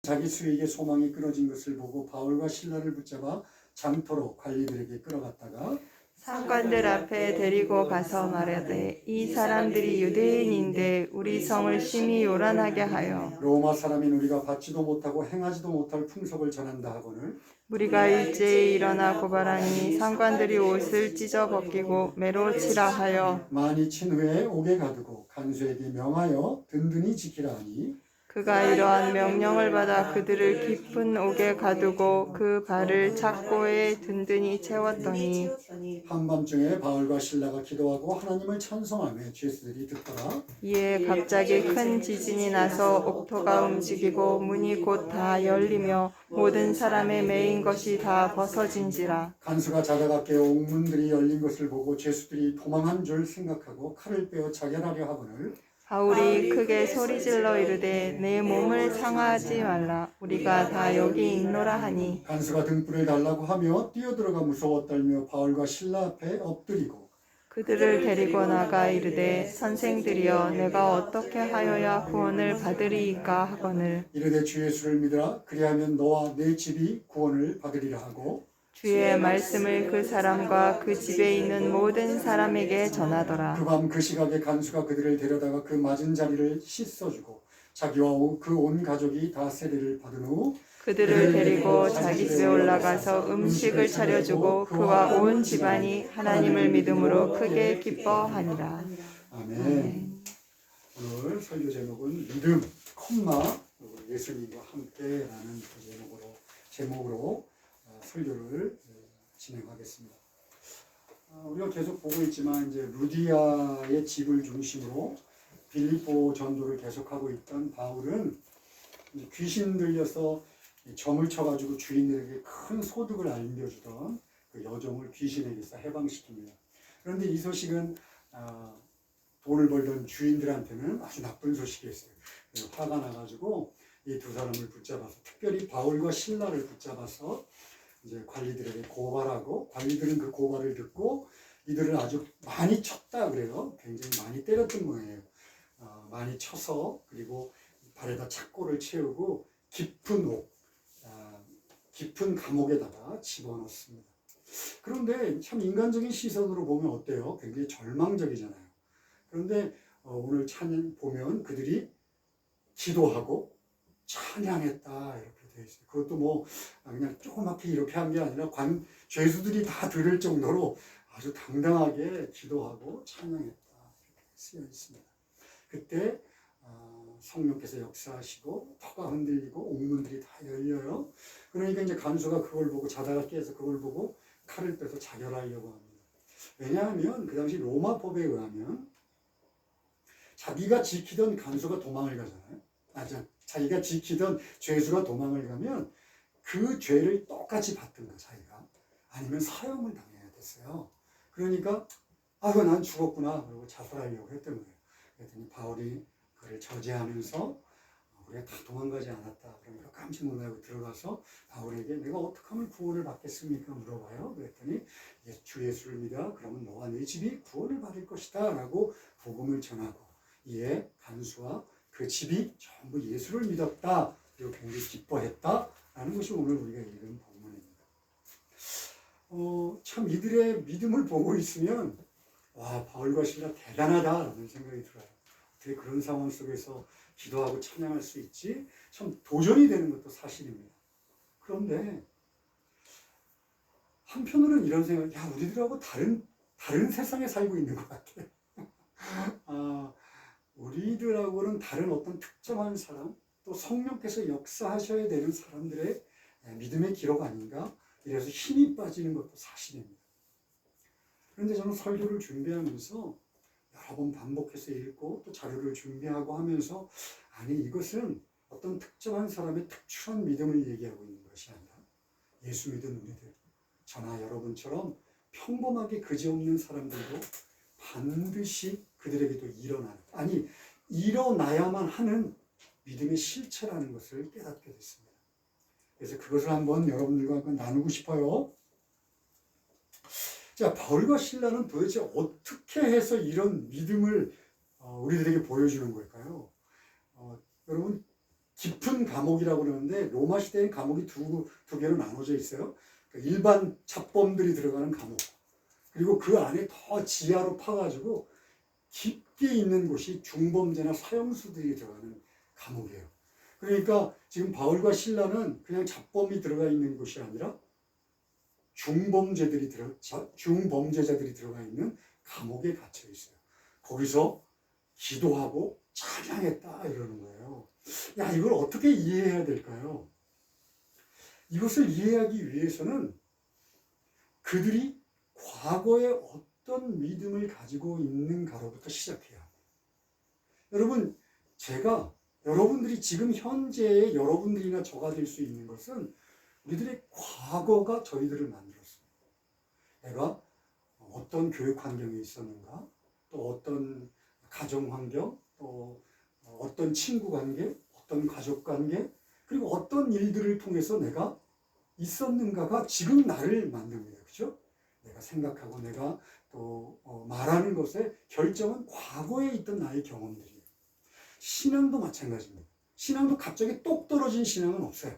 자기 수익의 소망이 끊어진 것을 보고 바울과 실라를 붙잡아 장터로 관리들에게 끌어갔다가 상관들 앞에 데리고 가서 말하되 이 사람들이 유대인인데 우리 성을 심히 요란하게 하여 로마 사람인 우리가 받지도 못하고 행하지도 못할 풍속을 전한다 하거늘 우리가 일제히 일어나 고발하니 상관들이 옷을 찢어 벗기고 매로 치라 하여 많이 친 후에 옥에 가두고 간수에게 명하여 든든히 지키라 하니 그가 이러한 명령을 받아 그들을 깊은 옥에 가두고 그 발을 착고에 든든히 채웠더니 한밤중에 바울과 실라가 기도하고 하나님을 찬송하며 죄수들이 듣더라. 이에 갑자기 큰 지진이 나서 옥토가 움직이고 문이 곧 다 열리며 모든 사람의 매인 것이 다 벗어진지라. 간수가 자다가 깨어 옥문들이 열린 것을 보고 죄수들이 도망한 줄 생각하고 칼을 빼어 자결하려 하거늘 바울이 크게 소리질러 이르되 내 몸을 상하지 말라. 우리가 다 여기 있노라 하니 간수가 등불을 달라고 하며 뛰어들어가 무서워 떨며 바울과 실라 앞에 엎드리고 그들을 데리고 나가 이르되 선생들이여 내가 어떻게 하여야 구원을 받으리이까 하거늘 이르되 주 예수를 믿으라 그리하면 너와 내 집이 구원을 받으리라 하고 주의 말씀을 그 사람과 그 집에 있는 모든 사람에게 전하더라. 그 밤 그 시각에 간수가 그들을 데려다가 그 맞은 자리를 씻어주고 자기와 그 온 가족이 다 세례를 받은 후 그들을 데리고 자기 집에 올라가서 음식을 차려주고 그와 온 집안이 하나님을 믿음으로 크게 기뻐하니라. 아멘. 오늘 설교 제목은 믿음, 예수님과 함께라는 제목으로 설교를 진행하겠습니다. 우리가 계속 보고 있지만 이제 루디아의 집을 중심으로 빌립보 전도를 계속하고 있던 바울은 귀신 들려서 점을 쳐가지고 주인들에게 큰 소득을 안겨주던 그 여종을 귀신에게서 해방시킵니다. 그런데 이 소식은 돈을 벌던 주인들한테는 아주 나쁜 소식이었어요. 화가 나가지고 이 두 사람을 붙잡아서 특별히 바울과 실라를 붙잡아서 이제 관리들에게 고발하고 관리들은 그 고발을 듣고 이들을 아주 많이 쳤다 그래요. 굉장히 많이 때렸던 모양이에요. 많이 쳐서 그리고 발에다 착고를 채우고 깊은 감옥에다가 집어넣습니다. 그런데 참 인간적인 시선으로 보면 어때요? 굉장히 절망적이잖아요. 그런데 오늘 찬양 보면 그들이 기도하고 찬양했다 이렇게 되어 있어요. 그것도 뭐 그냥 조그맣게 이렇게 한 게 아니라 죄수들이 다 들을 정도로 아주 당당하게 기도하고 찬양했다 이렇게 쓰여 있습니다. 그때 성령께서 역사하시고 터가 흔들리고 옥문들이 다 열려요. 그러니까 이제 간수가 그걸 보고 자다가 깨서 그걸 보고 칼을 빼서 자결하려고 합니다. 왜냐하면 그 당시 로마 법에 의하면 자기가 지키던 간수가 도망을 가잖아요. 자기가 지키던 죄수가 도망을 가면 그 죄를 똑같이 받든가 자기가 아니면 사형을 당해야 됐어요. 그러니까 난 죽었구나 그러고 자살하려고 했던 거예요. 그랬더니 바울이 그를 저지하면서 우리가 다 도망가지 않았다. 그러니까 깜짝 놀라고 들어가서 바울에게 내가 어떻게 하면 구원을 받겠습니까? 물어봐요. 그랬더니 주 예수를 믿어 그러면 너와 네 집이 구원을 받을 것이다 라고 복음을 전하고 이에 간수와 그 집이 전부 예수를 믿었다. 그리고 굉장히 기뻐했다. 라는 것이 오늘 우리가 읽은 본문입니다. 참 이들의 믿음을 보고 있으면 와 바울과 실라 대단하다 라는 생각이 들어요. 어떻게 그런 상황 속에서 기도하고 찬양할 수 있지? 참 도전이 되는 것도 사실입니다. 그런데 한편으로는 이런 생각, 우리들하고 다른 세상에 살고 있는 것 같아. 우리들하고는 다른 어떤 특정한 사람, 또 성령께서 역사하셔야 되는 사람들의 믿음의 기록 아닌가? 이래서 힘이 빠지는 것도 사실입니다. 그런데 저는 설교를 준비하면서 여러 번 반복해서 읽고 또 자료를 준비하고 하면서 이것은 어떤 특정한 사람의 특출한 믿음을 얘기하고 있는 것이 아니라 예수 믿은 우리들, 저나 여러분처럼 평범하게 그지없는 사람들도 반드시 그들에게도 일어나야만 하는 믿음의 실체라는 것을 깨닫게 됐습니다. 그래서 그것을 한번 여러분들과 한번 나누고 싶어요. 자, 바울과 실라는 도대체 어떻게 해서 이런 믿음을 우리들에게 보여주는 걸까요? 여러분 깊은 감옥이라고 그러는데 로마 시대엔 감옥이 두 개로 나눠져 있어요. 그러니까 일반 잡범들이 들어가는 감옥, 그리고 그 안에 더 지하로 파가지고 깊게 있는 곳이 중범죄나 사형수들이 들어가는 감옥이에요. 그러니까 지금 바울과 실라는 그냥 잡범이 들어가 있는 곳이 아니라 중범죄자들이 들어가 있는 감옥에 갇혀 있어요. 거기서 기도하고 찬양했다 이러는 거예요. 야, 이걸 어떻게 이해해야 될까요? 이것을 이해하기 위해서는 그들이 과거에 어떤 믿음을 가지고 있는가로부터 시작해야 합니다. 여러분, 제가 여러분들이 지금 현재의 여러분들이나 저가 될 수 있는 것은 우리들의 과거가 저희들을 만들었습니다. 내가 어떤 교육 환경에 있었는가, 또 어떤 가정 환경, 또 어떤 친구 관계, 어떤 가족 관계, 그리고 어떤 일들을 통해서 내가 있었는가가 지금 나를 만듭니다. 그죠? 내가 생각하고 내가 또 말하는 것의 결정은 과거에 있던 나의 경험들이에요. 신앙도 마찬가지입니다. 신앙도 갑자기 똑 떨어진 신앙은 없어요.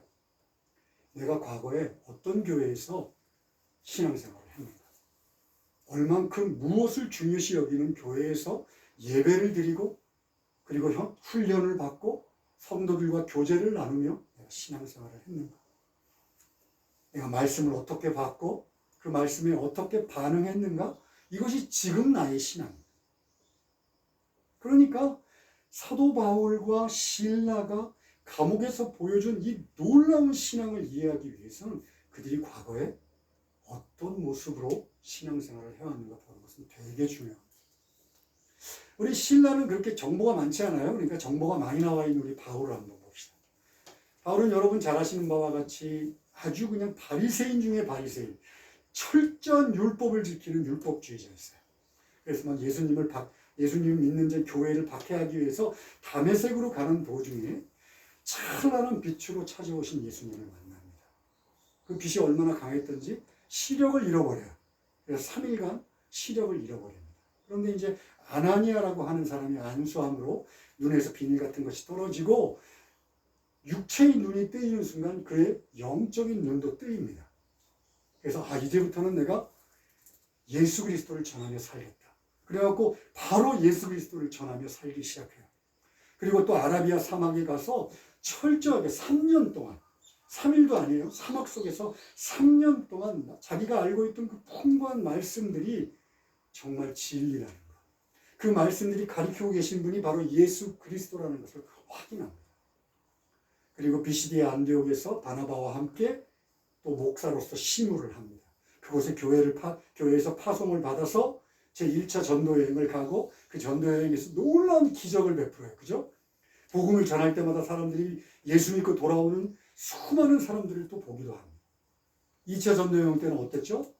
내가 과거에 어떤 교회에서 신앙생활을 했는가, 얼만큼 무엇을 중요시 여기는 교회에서 예배를 드리고 그리고 훈련을 받고 성도들과 교제를 나누며 내가 신앙생활을 했는가, 내가 말씀을 어떻게 받고 그 말씀에 어떻게 반응했는가, 이것이 지금 나의 신앙입니다. 그러니까 사도 바울과 실라가 감옥에서 보여준 이 놀라운 신앙을 이해하기 위해서는 그들이 과거에 어떤 모습으로 신앙생활을 해왔는가 보는 것은 되게 중요합니다. 우리 신라는 그렇게 정보가 많지 않아요. 그러니까 정보가 많이 나와 있는 우리 바울을 한번 봅시다. 바울은 여러분 잘 아시는 바와 같이 아주 그냥 바리새인 중에 바리새인, 철저한 율법을 지키는 율법주의자였어요. 그래서 막 예수님 믿는 제 교회를 박해하기 위해서 다메섹으로 가는 도중에 찬란한 빛으로 찾아오신 예수님을 만납니다. 그 빛이 얼마나 강했던지 시력을 잃어버려요. 그래서 3일간 시력을 잃어버립니다. 그런데 이제 아나니아라고 하는 사람이 안수함으로 눈에서 비닐 같은 것이 떨어지고 육체의 눈이 뜨이는 순간 그의 영적인 눈도 뜨입니다. 그래서 이제부터는 내가 예수 그리스도를 전하며 살겠다. 그래갖고 바로 예수 그리스도를 전하며 살기 시작해요. 그리고 또 아라비아 사막에 가서 철저하게 3년 동안, 3일도 아니에요. 사막 속에서 3년 동안 자기가 알고 있던 그 풍부한 말씀들이 정말 진리라는 것. 그 말씀들이 가리키고 계신 분이 바로 예수 그리스도라는 것을 확인합니다. 그리고 비시디아 안디옥에서 바나바와 함께 또 목사로서 시무를 합니다. 그곳에 교회에서 파송을 받아서 제1차 전도여행을 가고 그 전도여행에서 놀라운 기적을 베풀어요. 그죠? 복음을 전할 때마다 사람들이 예수 믿고 돌아오는 수많은 사람들을 또 보기도 합니다. 2차 전도여행 때는 어땠죠?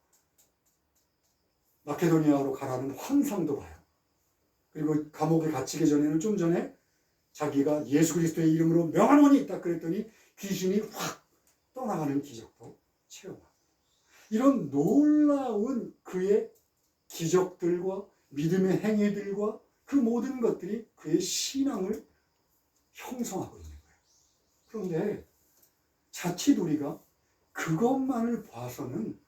마케도니아로 가라는 환상도 봐요. 그리고 감옥에 갇히기 전에는 좀 전에 자기가 예수 그리스도의 이름으로 명하노니 딱 그랬더니 귀신이 확 떠나가는 기적도 체험합니다. 이런 놀라운 그의 기적들과 믿음의 행위들과 그 모든 것들이 그의 신앙을 형성하고 있는 거예요. 그런데 자칫 우리가 그것만을 봐서는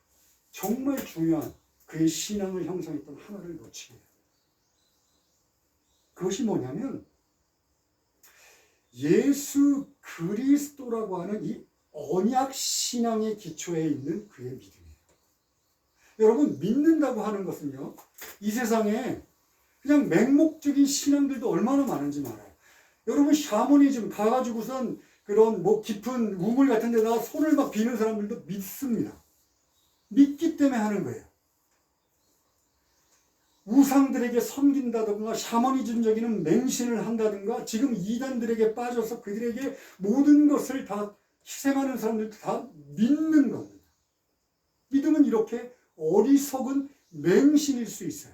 정말 중요한 그의 신앙을 형성했던 하나를 놓치게 돼요. 그것이 뭐냐면 예수 그리스도라고 하는 이 언약 신앙의 기초에 있는 그의 믿음이에요. 여러분, 믿는다고 하는 것은요, 이 세상에 그냥 맹목적인 신앙들도 얼마나 많은지 말아요. 여러분, 샤머니즘 가가지고선 그런 깊은 우물 같은 데다가 손을 막 비는 사람들도 믿습니다. 믿기 때문에 하는 거예요. 우상들에게 섬긴다든가 샤머니즘적인 맹신을 한다든가 지금 이단들에게 빠져서 그들에게 모든 것을 다 희생하는 사람들도 다 믿는 겁니다. 믿음은 이렇게 어리석은 맹신일 수 있어요.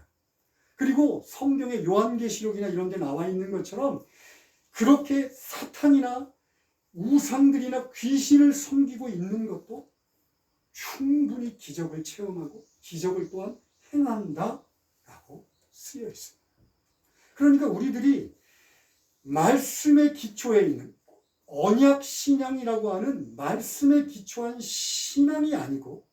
그리고 성경의 요한계시록이나 이런 데 나와 있는 것처럼 그렇게 사탄이나 우상들이나 귀신을 섬기고 있는 것도 충분히 기적을 체험하고 기적을 또한 행한다 라고 쓰여 있습니다. 그러니까 우리들이 말씀의 기초에 있는 언약 신앙이라고 하는 말씀에 기초한 신앙이 아니고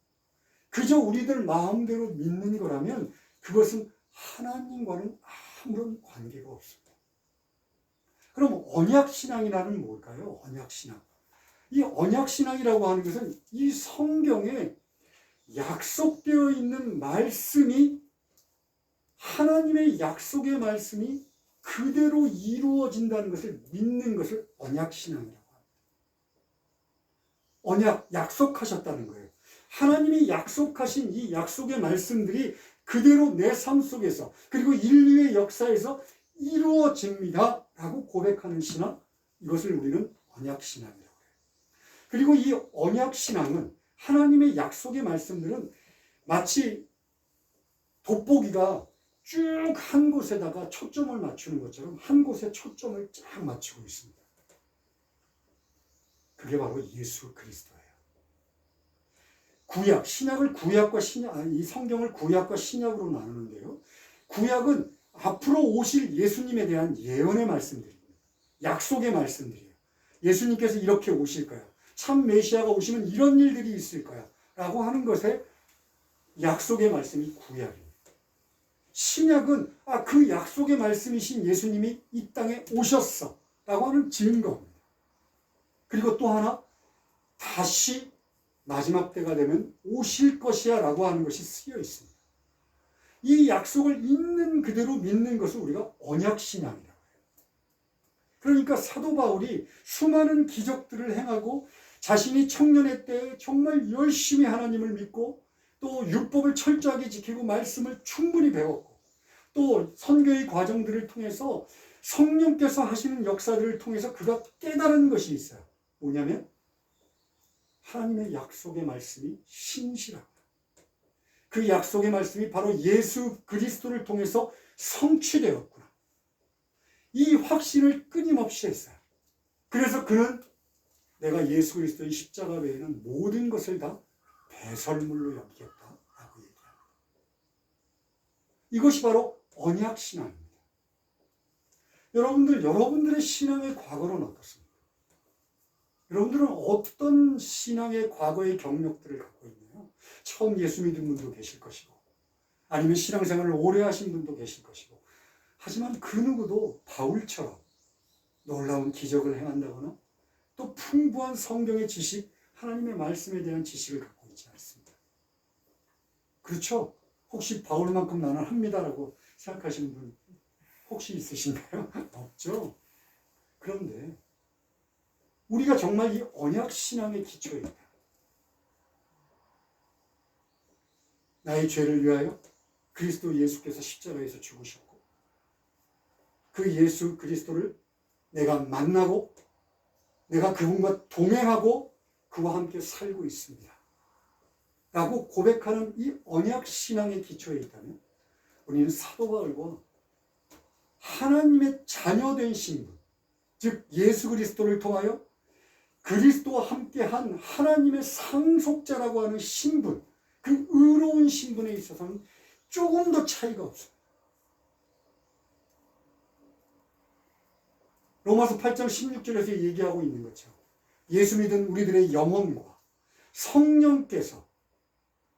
그저 우리들 마음대로 믿는 거라면 그것은 하나님과는 아무런 관계가 없습니다. 그럼 언약 신앙이라는 뭘까요? 언약 신앙. 이 언약 신앙이라고 하는 것은 이 성경에 약속되어 있는 말씀이 하나님의 약속의 말씀이 그대로 이루어진다는 것을 믿는 것을 언약 신앙이라고 합니다. 언약, 약속하셨다는 거예요. 하나님이 약속하신 이 약속의 말씀들이 그대로 내 삶 속에서 그리고 인류의 역사에서 이루어집니다 라고 고백하는 신앙, 이것을 우리는 언약 신앙이라고 해요. 그리고 이 언약 신앙은 하나님의 약속의 말씀들은 마치 돋보기가 쭉 한 곳에다가 초점을 맞추는 것처럼 한 곳에 초점을 쫙 맞추고 있습니다. 그게 바로 예수 그리스도예요. 구약, 신약을 구약과 신약, 이 성경을 구약과 신약으로 나누는데요. 구약은 앞으로 오실 예수님에 대한 예언의 말씀들입니다. 약속의 말씀들이에요. 예수님께서 이렇게 오실 거야. 참 메시아가 오시면 이런 일들이 있을 거야. 라고 하는 것에 약속의 말씀이 구약입니다. 신약은 그 약속의 말씀이신 예수님이 이 땅에 오셨어. 라고 하는 증거입니다. 그리고 또 하나, 다시 마지막 때가 되면 오실 것이야 라고 하는 것이 쓰여 있습니다. 이 약속을 있는 그대로 믿는 것을 우리가 언약신앙이라고 해요. 그러니까 사도 바울이 수많은 기적들을 행하고 자신이 청년의 때에 정말 열심히 하나님을 믿고 또 율법을 철저하게 지키고 말씀을 충분히 배웠고 또 선교의 과정들을 통해서 성령께서 하시는 역사들을 통해서 그가 깨달은 것이 있어요. 뭐냐면 하나님의 약속의 말씀이 신실하다. 그 약속의 말씀이 바로 예수 그리스도를 통해서 성취되었구나. 이 확신을 끊임없이 했어요. 그래서 그는 내가 예수 그리스도의 십자가 외에는 모든 것을 다 배설물로 여기겠다라고 얘기합니다. 이것이 바로 언약 신앙입니다. 여러분들의 신앙의 과거는 어떻습니까? 여러분들은 어떤 신앙의 과거의 경력들을 갖고 있나요? 처음 예수 믿은 분도 계실 것이고 아니면 신앙생활을 오래 하신 분도 계실 것이고 하지만 그 누구도 바울처럼 놀라운 기적을 행한다거나 또 풍부한 성경의 지식, 하나님의 말씀에 대한 지식을 갖고 있지 않습니다. 그렇죠? 혹시 바울만큼 나는 합니다라고 생각하시는 분 혹시 있으신가요? 없죠? 그런데 우리가 정말 이 언약 신앙의 기초에 있다. 나의 죄를 위하여 그리스도 예수께서 십자가에서 죽으셨고 그 예수 그리스도를 내가 만나고 내가 그분과 동행하고 그와 함께 살고 있습니다. 라고 고백하는 이 언약 신앙의 기초에 있다면 우리는 사도 바울과 하나님의 자녀된 신분, 즉 예수 그리스도를 통하여 그리스도와 함께한 하나님의 상속자라고 하는 신분, 그 의로운 신분에 있어서는 조금 더 차이가 없어요. 로마서 8장 16절에서 얘기하고 있는 것처럼 예수 믿은 우리들의 영혼과 성령께서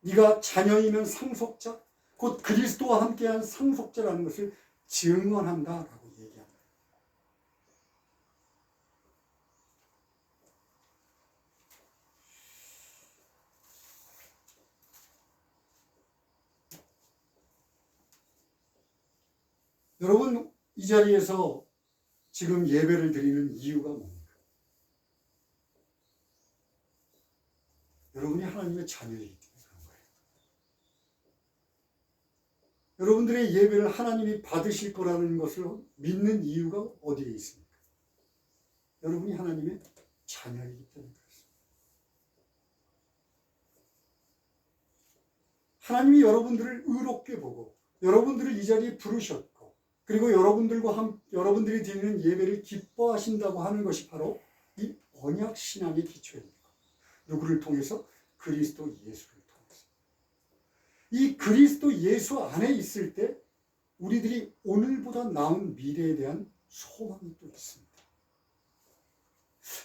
네가 자녀이면 상속자, 곧 그리스도와 함께한 상속자라는 것을 증언한다라고 얘기합니다. 여러분, 이 자리에서 지금 예배를 드리는 이유가 뭡니까? 여러분이 하나님의 자녀이기 때문에 그런 거예요. 여러분들의 예배를 하나님이 받으실 거라는 것을 믿는 이유가 어디에 있습니까? 여러분이 하나님의 자녀이기 때문에 그렇습니다. 하나님이 여러분들을 의롭게 보고 여러분들을 이 자리에 부르셨고 그리고 여러분들이 드리는 예배를 기뻐하신다고 하는 것이 바로 이 언약 신앙의 기초입니다. 누구를 통해서? 그리스도 예수를 통해서. 이 그리스도 예수 안에 있을 때 우리들이 오늘보다 나은 미래에 대한 소망이 또 있습니다.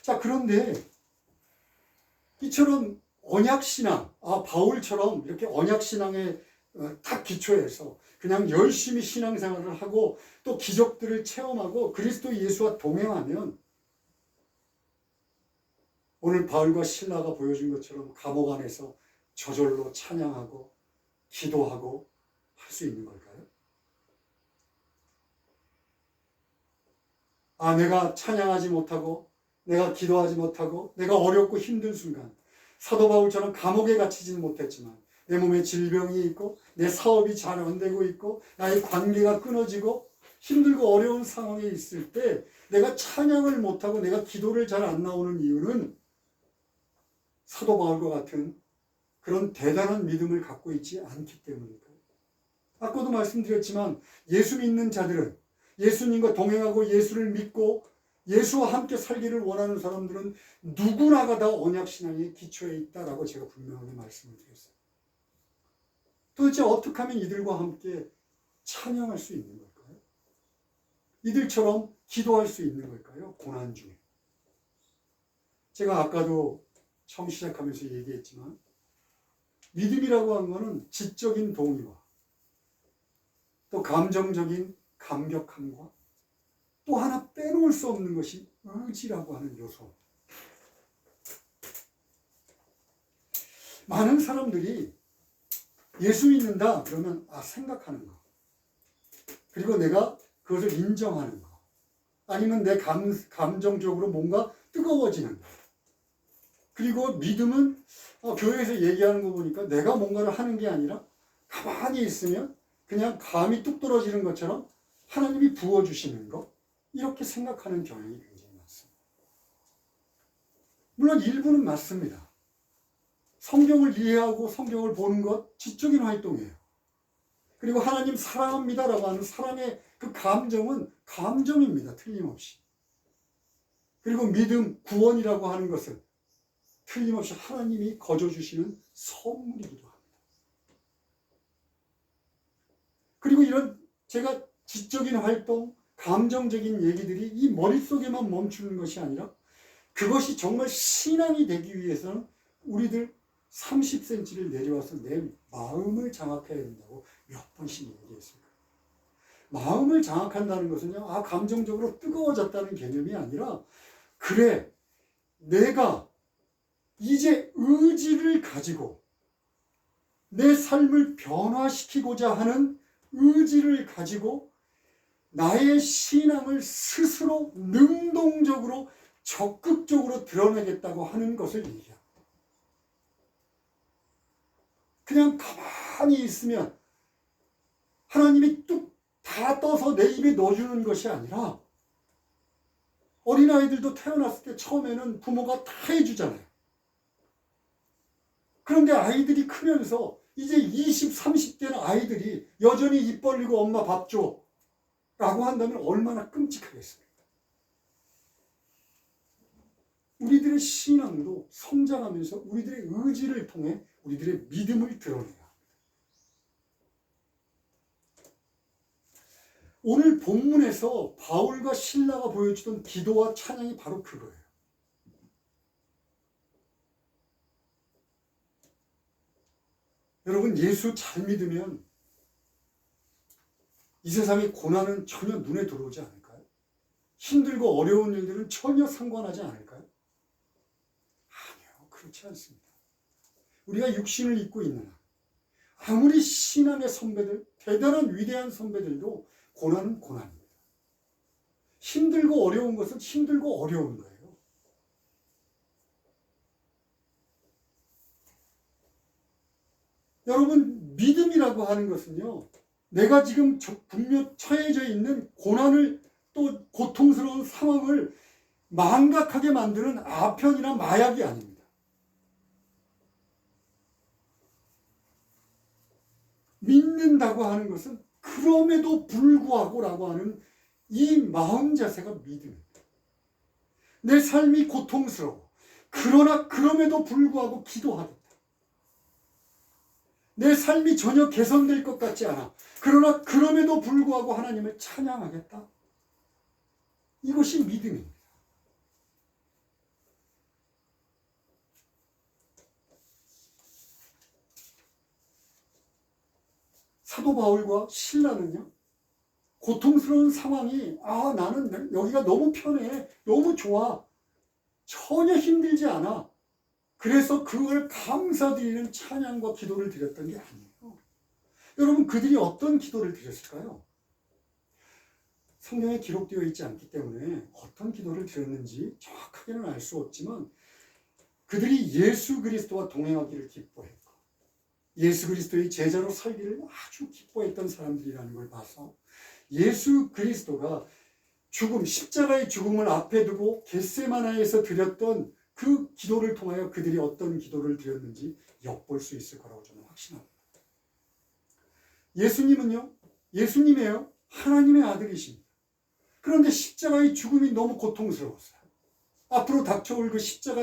자, 그런데 이처럼 언약신앙, 바울처럼 이렇게 언약신앙에 딱 기초해서 그냥 열심히 신앙생활을 하고 또 기적들을 체험하고 그리스도 예수와 동행하면 오늘 바울과 실라가 보여준 것처럼 감옥 안에서 저절로 찬양하고 기도하고 할 수 있는 걸까요? 내가 찬양하지 못하고 내가 기도하지 못하고 내가 어렵고 힘든 순간 사도 바울처럼 감옥에 갇히지는 못했지만 내 몸에 질병이 있고 내 사업이 잘 안 되고 있고 나의 관계가 끊어지고 힘들고 어려운 상황에 있을 때 내가 찬양을 못하고 내가 기도를 잘 안 나오는 이유는 사도 바울과 같은 그런 대단한 믿음을 갖고 있지 않기 때문일까요? 아까도 말씀드렸지만 예수 믿는 자들은 예수님과 동행하고 예수를 믿고 예수와 함께 살기를 원하는 사람들은 누구나가 다 언약신앙의 기초에 있다라고 제가 분명하게 말씀을 드렸어요. 도대체 어떻게 하면 이들과 함께 찬양할 수 있는 걸까요? 이들처럼 기도할 수 있는 걸까요? 고난 중에. 제가 아까도 처음 시작하면서 얘기했지만 믿음이라고 하는 것은 지적인 동의와 또 감정적인 감격함과 또 하나 빼놓을 수 없는 것이 의지라고 하는 요소. 많은 사람들이 예수 믿는다 그러면 생각하는 거, 그리고 내가 그것을 인정하는 거, 아니면 내 감정적으로 뭔가 뜨거워지는 거, 그리고 믿음은 교회에서 얘기하는 거 보니까 내가 뭔가를 하는 게 아니라 가만히 있으면 그냥 감이 뚝 떨어지는 것처럼 하나님이 부어주시는 거, 이렇게 생각하는 경향이 굉장히 많습니다. 물론 일부는 맞습니다. 성경을 이해하고 성경을 보는 것 지적인 활동이에요. 그리고 하나님 사랑합니다라고 하는 사랑의 그 감정은 감정입니다. 틀림없이. 그리고 믿음, 구원이라고 하는 것은 틀림없이 하나님이 거저주시는 선물이기도 합니다. 그리고 이런 제가 지적인 활동, 감정적인 얘기들이 이 머릿속에만 멈추는 것이 아니라 그것이 정말 신앙이 되기 위해서는 우리들 30cm를 내려와서 내 마음을 장악해야 된다고 몇 번씩 얘기했습니다. 마음을 장악한다는 것은요, 감정적으로 뜨거워졌다는 개념이 아니라, 그래, 내가 이제 의지를 가지고 내 삶을 변화시키고자 하는 의지를 가지고 나의 신앙을 스스로 능동적으로 적극적으로 드러내겠다고 하는 것을 얘기합니다. 그냥 가만히 있으면 하나님이 뚝 다 떠서 내 입에 넣어주는 것이 아니라, 어린아이들도 태어났을 때 처음에는 부모가 다 해주잖아요. 그런데 아이들이 크면서 이제 20, 30대는 아이들이 여전히 입 벌리고 엄마 밥 줘 라고 한다면 얼마나 끔찍하겠습니까? 우리들의 신앙도 성장하면서 우리들의 의지를 통해 우리들의 믿음을 드러내야 합니다. 오늘 본문에서 바울과 실라가 보여주던 기도와 찬양이 바로 그거예요. 여러분, 예수 잘 믿으면 이 세상의 고난은 전혀 눈에 들어오지 않을까요? 힘들고 어려운 일들은 전혀 상관하지 않을까요? 아니요, 그렇지 않습니다. 우리가 육신을 입고 있는 한, 아무리 신앙의 선배들, 대단한 위대한 선배들도 고난은 고난입니다. 힘들고 어려운 것은 힘들고 어려운 거예요. 여러분, 믿음이라고 하는 것은요, 내가 지금 분명 처해져 있는 고난을, 또 고통스러운 상황을 망각하게 만드는 아편이나 마약이 아닙니다. 믿는다고 하는 것은 그럼에도 불구하고라고 하는 이 마음 자세가 믿음입니다. 내 삶이 고통스러워. 그러나 그럼에도 불구하고 기도하겠다. 내 삶이 전혀 개선될 것 같지 않아. 그러나 그럼에도 불구하고 하나님을 찬양하겠다. 이것이 믿음입니다. 사도 바울과 실라는요, 고통스러운 상황이, 나는 여기가 너무 편해, 너무 좋아, 전혀 힘들지 않아, 그래서 그걸 감사드리는 찬양과 기도를 드렸던 게 아니에요. 여러분, 그들이 어떤 기도를 드렸을까요? 성경에 기록되어 있지 않기 때문에 어떤 기도를 드렸는지 정확하게는 알 수 없지만, 그들이 예수 그리스도와 동행하기를 기뻐했고 예수 그리스도의 제자로 살기를 아주 기뻐했던 사람들이라는 걸 봐서, 예수 그리스도가 십자가의 죽음을 앞에 두고 겟세마나에서 드렸던 그 기도를 통하여 그들이 어떤 기도를 드렸는지 엿볼 수 있을 거라고 저는 확신합니다. 예수님이에요. 하나님의 아들이십니다. 그런데 십자가의 죽음이 너무 고통스러웠어요. 앞으로 닥쳐올 그 십자가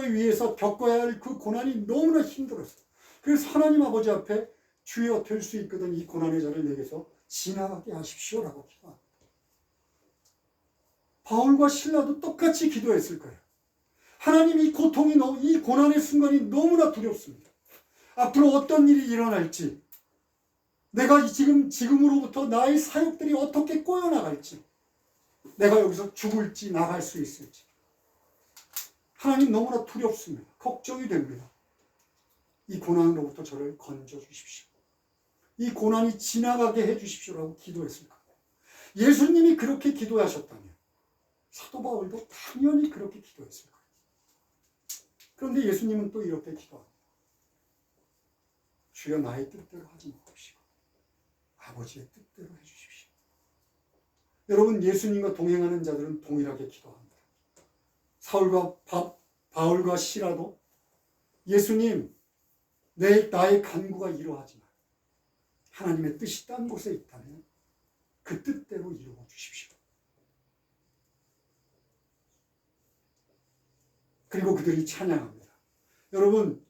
위에서 겪어야 할 그 고난이 너무나 힘들었어요. 그래서 하나님 아버지 앞에, 주여, 될 수 있거든 이 고난의 잔을 내게서 지나가게 하십시오라고 기도합니다. 바울과 실라도 똑같이 기도했을 거예요. 하나님, 이 고난의 순간이 너무나 두렵습니다. 앞으로 어떤 일이 일어날지, 내가 지금으로부터 나의 사역들이 어떻게 꼬여나갈지, 내가 여기서 죽을지 나갈 수 있을지, 하나님 너무나 두렵습니다. 걱정이 됩니다. 이 고난으로부터 저를 건져 주십시오. 이 고난이 지나가게 해 주십시오라고 기도했을 겁니다. 예수님이 그렇게 기도하셨다면 사도 바울도 당연히 그렇게 기도했을 거예요. 그런데 예수님은 또 이렇게 기도합니다. 주여, 나의 뜻대로 하지 마옵시고 아버지의 뜻대로 해주십시오. 여러분, 예수님과 동행하는 자들은 동일하게 기도합니다. 바울과 시라도, 예수님, 나의 간구가 이루어지만 하나님의 뜻이 딴 곳에 있다면 그 뜻대로 이루어 주십시오. 그리고 그들이 찬양합니다. 여러분,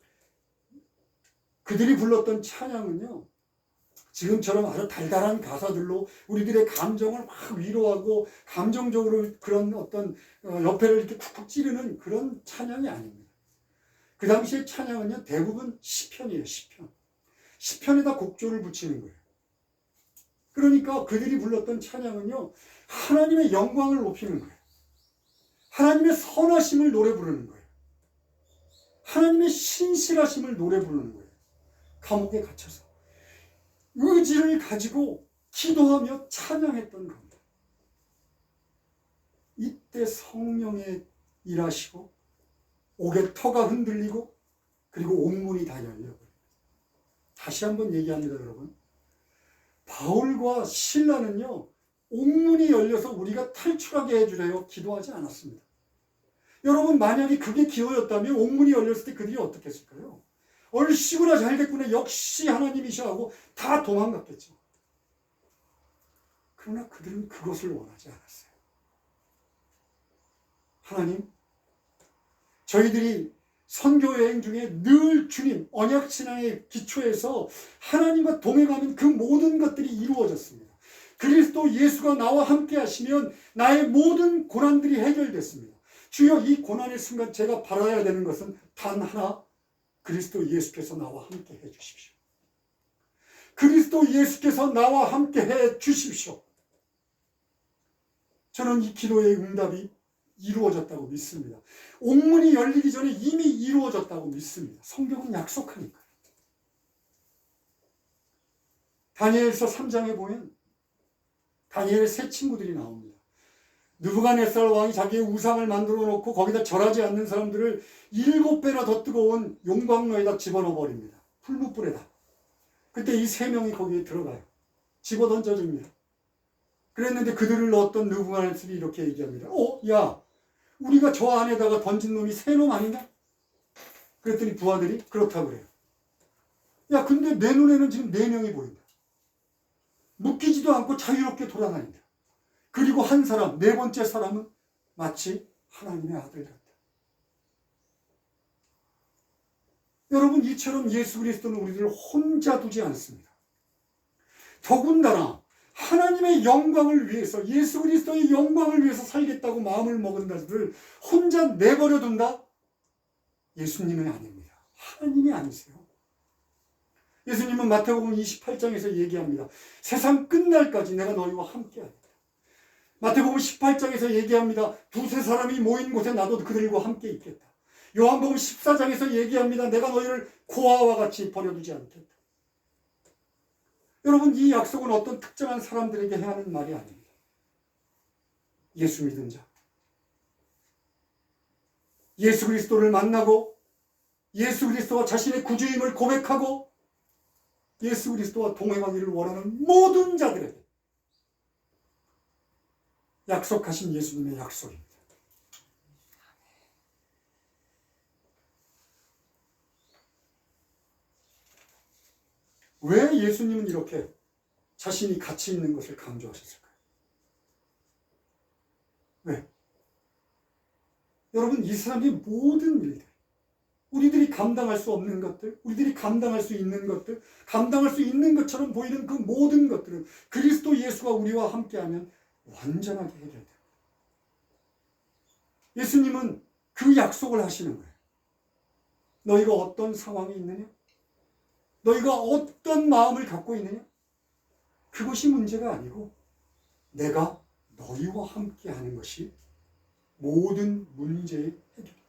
그들이 불렀던 찬양은요, 지금처럼 아주 달달한 가사들로 우리들의 감정을 막 위로하고 감정적으로 그런 어떤 옆에를 이렇게 쿡쿡 찌르는 그런 찬양이 아닙니다. 그 당시의 찬양은요, 대부분 시편이에요. 시편에다 곡조를 붙이는 거예요. 그러니까 그들이 불렀던 찬양은요, 하나님의 영광을 높이는 거예요. 하나님의 선하심을 노래 부르는 거예요. 하나님의 신실하심을 노래 부르는 거예요. 감옥에 갇혀서 의지를 가지고 기도하며 찬양했던 겁니다. 이때 성령의 일하시고 옥의 터가 흔들리고 그리고 옥문이 다 열려버립니다. 다시 한번 얘기합니다, 여러분. 바울과 실라는요, 옥문이 열려서 우리가 탈출하게 해주래요 기도하지 않았습니다. 여러분, 만약에 그게 기도였다면 옥문이 열렸을 때 그들이 어떻게 했을까요? 얼씨구나, 잘됐구나, 역시 하나님이셔 하고 다 도망갔겠죠. 그러나 그들은 그것을 원하지 않았어요. 하나님, 저희들이 선교여행 중에 늘 주님, 언약신앙의 기초에서 하나님과 동행하는 그 모든 것들이 이루어졌습니다. 그리스도 예수가 나와 함께 하시면 나의 모든 고난들이 해결됐습니다. 주여, 이 고난의 순간 제가 바라야 되는 것은 단 하나, 그리스도 예수께서 나와 함께 해 주십시오. 그리스도 예수께서 나와 함께 해 주십시오. 저는 이 기도의 응답이 이루어졌다고 믿습니다. 옥문이 열리기 전에 이미 이루어졌다고 믿습니다. 성경은 약속하니까요. 다니엘서 3장에 보면 다니엘의 세 친구들이 나옵니다. 느부갓네살 왕이 자기의 우상을 만들어 놓고 거기다 절하지 않는 사람들을 7배나 더 뜨거운 용광로에다 집어넣어 버립니다. 풀무불에다. 그때 이 세 명이 거기에 들어가요. 집어 던져줍니다. 그랬는데 그들을 넣었던 느부갓네살이 이렇게 얘기합니다. 야, 우리가 저 안에다가 던진 놈이 세 놈 아닌가? 그랬더니 부하들이 그렇다고 그래요. 야, 근데 내 눈에는 지금 4명이 보인다. 묶이지도 않고 자유롭게 돌아다닌다. 그리고 한 사람, 4번째 사람은 마치 하나님의 아들 같다. 여러분, 이처럼 예수 그리스도는 우리들을 혼자 두지 않습니다. 더군다나 하나님의 영광을 위해서, 예수 그리스도의 영광을 위해서 살겠다고 마음을 먹은 자들을 혼자 내버려 둔다? 예수님은 아닙니다. 하나님이 아니세요. 예수님은 마태복음 28장에서 얘기합니다. 세상 끝날까지 내가 너희와 함께하겠다. 마태복음 18장에서 얘기합니다. 두세 사람이 모인 곳에 나도 그들과 함께 있겠다. 요한복음 14장에서 얘기합니다. 내가 너희를 고아와 같이 버려두지 않겠다. 여러분, 이 약속은 어떤 특정한 사람들에게 해야 하는 말이 아닙니다. 예수 믿은 자, 예수 그리스도를 만나고 예수 그리스도와 자신의 구주임을 고백하고 예수 그리스도와 동행하기를 원하는 모든 자들에게 약속하신 예수님의 약속입니다. 왜 예수님은 이렇게 자신이 가치 있는 것을 강조하셨을까요? 왜? 여러분, 이 세상의 모든 일들, 우리들이 감당할 수 없는 것들, 우리들이 감당할 수 있는 것들, 감당할 수 있는 것처럼 보이는 그 모든 것들은 그리스도 예수가 우리와 함께하면 완전하게 해결됩니다. 예수님은 그 약속을 하시는 거예요. 너희가 어떤 상황에 있느냐? 너희가 어떤 마음을 갖고 있느냐? 그것이 문제가 아니고 내가 너희와 함께하는 것이 모든 문제의 해결입니다.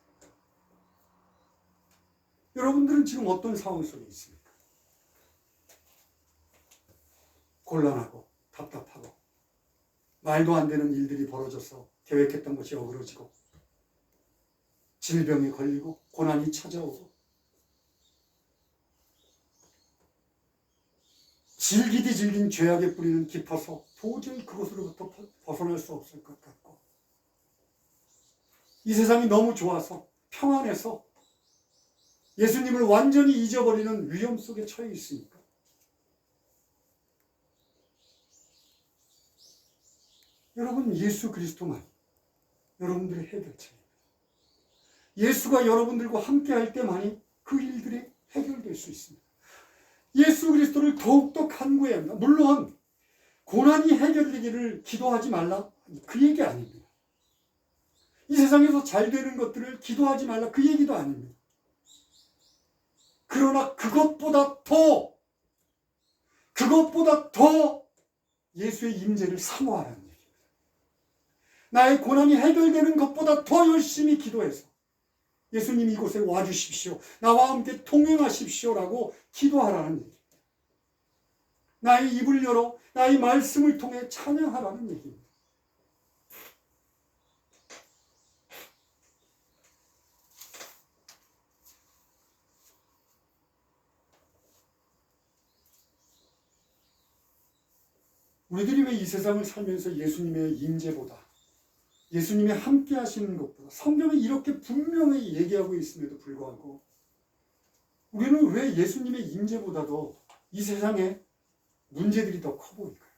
여러분들은 지금 어떤 상황 속에 있습니까? 곤란하고 답답하고 말도 안 되는 일들이 벌어져서 계획했던 것이 어그러지고 질병에 걸리고 고난이 찾아오고 질기디 질긴 죄악의 뿌리는 깊어서 도저히 그것으로부터 벗어날 수 없을 것 같고 이 세상이 너무 좋아서 평안해서 예수님을 완전히 잊어버리는 위험 속에 처해 있으니까 여러분, 예수 그리스도만 여러분들의 해결책입니다. 예수가 여러분들과 함께할 때만이 그 일들이 해결될 수 있습니다. 예수 그리스도를 더욱더 간구해야 합니다. 물론 고난이 해결되기를 기도하지 말라, 그 얘기 아닙니다. 이 세상에서 잘 되는 것들을 기도하지 말라, 그 얘기도 아닙니다. 그러나 그것보다 더 예수의 임재를 사모하라는 얘기입니다. 나의 고난이 해결되는 것보다 더 열심히 기도해서 예수님 이곳에 와주십시오, 나와 함께 동행하십시오라고 기도하라는 얘기입니다. 나의 입을 열어 나의 말씀을 통해 찬양하라는 얘기입니다. 우리들이 왜 이 세상을 살면서 예수님의 임재보다, 예수님의 함께 하시는 것보다, 성경이 이렇게 분명히 얘기하고 있음에도 불구하고 우리는 왜 예수님의 임재보다도 이 세상에 문제들이 더 커 보일까요?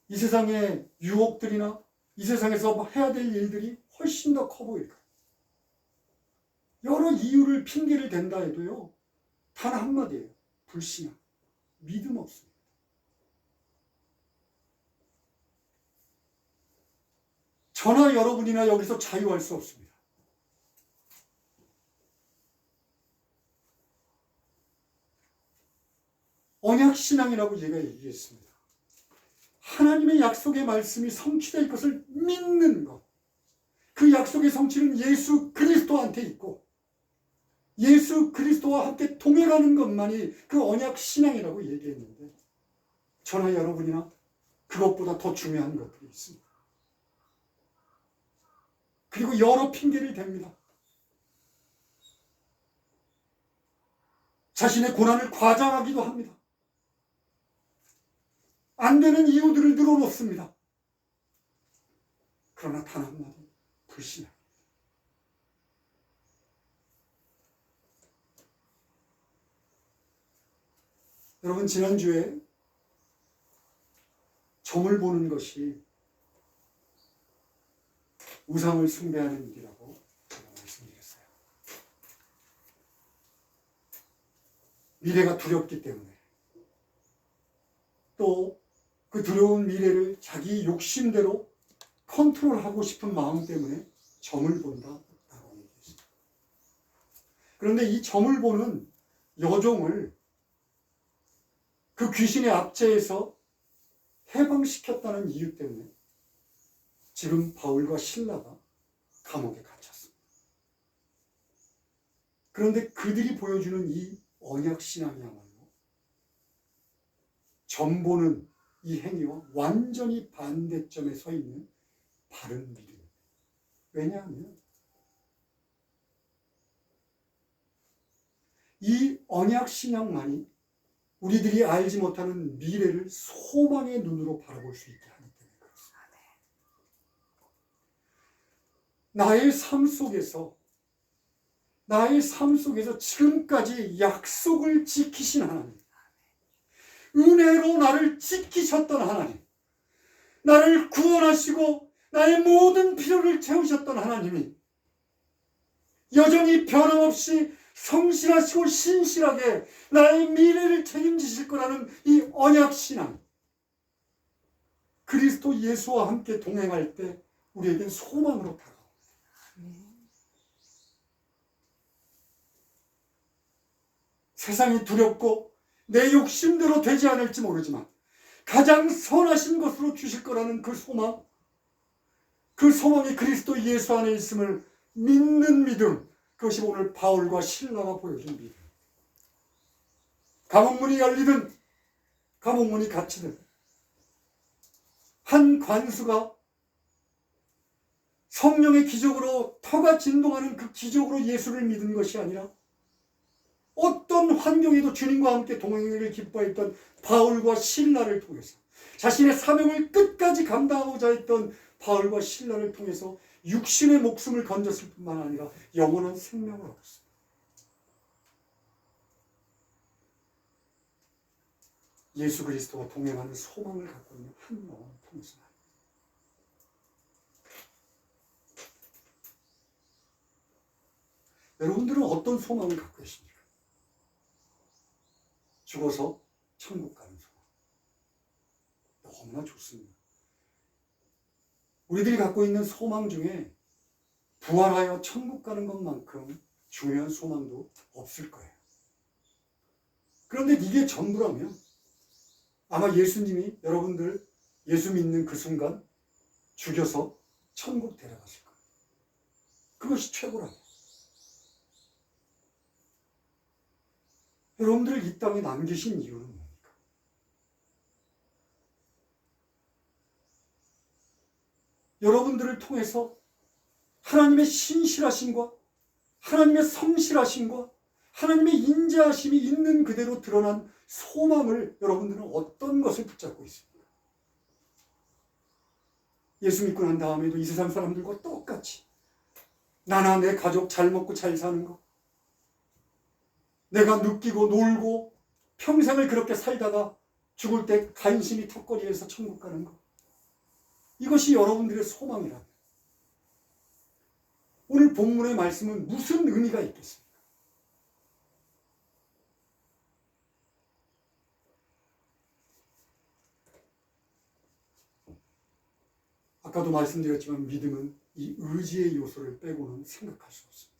이 세상의 유혹들이나 이 세상에서 해야 될 일들이 훨씬 더 커 보일까요? 여러 이유를 핑계를 댄다 해도요, 단 한마디예요. 불신앙, 믿음 없습니다. 저나 여러분이나 여기서 자유할 수 없습니다. 언약신앙이라고 제가 얘기했습니다. 하나님의 약속의 말씀이 성취될 것을 믿는 것. 그 약속의 성취는 예수 그리스도한테 있고 예수 그리스도와 함께 동행하는 것만이 그 언약신앙이라고 얘기했는데 저나 여러분이나 그것보다 더 중요한 것들이 있습니다. 그리고 여러 핑계를 댑니다. 자신의 고난을 과장하기도 합니다. 안 되는 이유들을 늘어놓습니다. 그러나 단 한마디, 불신앙. 여러분, 지난주에 점을 보는 것이 우상을 숭배하는 일이라고 제가 말씀드렸어요. 미래가 두렵기 때문에 또 그 두려운 미래를 자기 욕심대로 컨트롤하고 싶은 마음 때문에 점을 본다, 그런데 이 점을 보는 여종을 그 귀신의 압제에서 해방시켰다는 이유 때문에 지금 바울과 실라가 감옥에 갇혔습니다. 그런데 그들이 보여주는 이 언약신앙이야말로 점 보는 이 행위와 완전히 반대점에 서 있는 바른 믿음. 왜냐하면 이 언약신앙만이 우리들이 알지 못하는 미래를 소망의 눈으로 바라볼 수 있게 하기 때문에 그렇습니다. 나의 삶 속에서 지금까지 약속을 지키신 하나님, 은혜로 나를 지키셨던 하나님, 나를 구원하시고 나의 모든 필요를 채우셨던 하나님이 여전히 변함없이 성실하시고 신실하게 나의 미래를 책임지실 거라는 이 언약신앙, 그리스도 예수와 함께 동행할 때 우리에겐 소망으로 다가옵니다. 세상이 두렵고 내 욕심대로 되지 않을지 모르지만 가장 선하신 것으로 주실 거라는 그 소망, 그 소망이 그리스도 예수 안에 있음을 믿는 믿음, 그것이 오늘 바울과 실라가 보여준 믿음. 감옥문이 열리든 감옥문이 닫히든 한 관수가 성령의 기적으로 터가 진동하는 그 기적으로 예수를 믿은 것이 아니라 어떤 환경에도 주님과 함께 동행을 기뻐했던 바울과 실라를 통해서 자신의 사명을 끝까지 감당하고자 했던 바울과 실라를 통해서 육신의 목숨을 건졌을 뿐만 아니라 영원한 생명을 얻었습니다. 예수 그리스도와 동행하는 소망을 갖고 있는 한 영혼을 통해서 여러분들은 어떤 소망을 갖고 계십니까? 죽어서 천국 가는 소망. 너무나 좋습니다. 우리들이 갖고 있는 소망 중에 부활하여 천국 가는 것만큼 중요한 소망도 없을 거예요. 그런데 이게 전부라면 아마 예수님이 여러분들 예수 믿는 그 순간 죽여서 천국 데려가실 거예요. 그것이 최고라고. 여러분들을 이 땅에 남기신 이유는 뭡니까? 여러분들을 통해서 하나님의 신실하심과 하나님의 성실하심과 하나님의 인자하심이 있는 그대로 드러난 소망을 여러분들은 어떤 것을 붙잡고 있습니까? 예수 믿고 난 다음에도 이 세상 사람들과 똑같이 나나 내 가족 잘 먹고 잘 사는 것, 내가 느끼고 놀고 평생을 그렇게 살다가 죽을 때 간신히 턱걸이에서 천국 가는 것, 이것이 여러분들의 소망이라면 오늘 본문의 말씀은 무슨 의미가 있겠습니까? 아까도 말씀드렸지만 믿음은 이 의지의 요소를 빼고는 생각할 수 없습니다.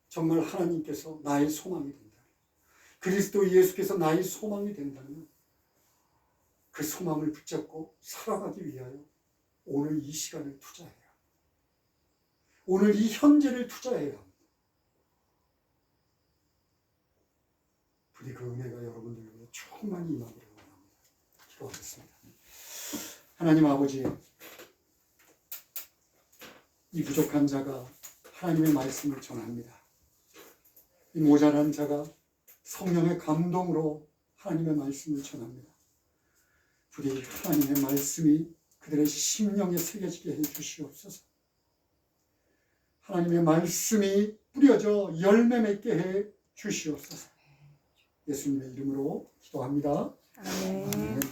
정말 하나님께서 나의 소망이 된다면, 그리스도 예수께서 나의 소망이 된다면 그 소망을 붙잡고 살아가기 위하여 오늘 이 시간을 투자해야 합니다. 오늘 이 현재를 투자해야 합니다. 부디 그 은혜가 여러분들에게 충만히 임하기를 원합니다. 기도하겠습니다. 하나님 아버지, 이 부족한 자가 하나님의 말씀을 전합니다. 이 모자란 자가 성령의 감동으로 하나님의 말씀을 전합니다. 부디 하나님의 말씀이 그들의 심령에 새겨지게 해 주시옵소서. 하나님의 말씀이 뿌려져 열매 맺게 해 주시옵소서. 예수님의 이름으로 기도합니다. 아멘. 아멘.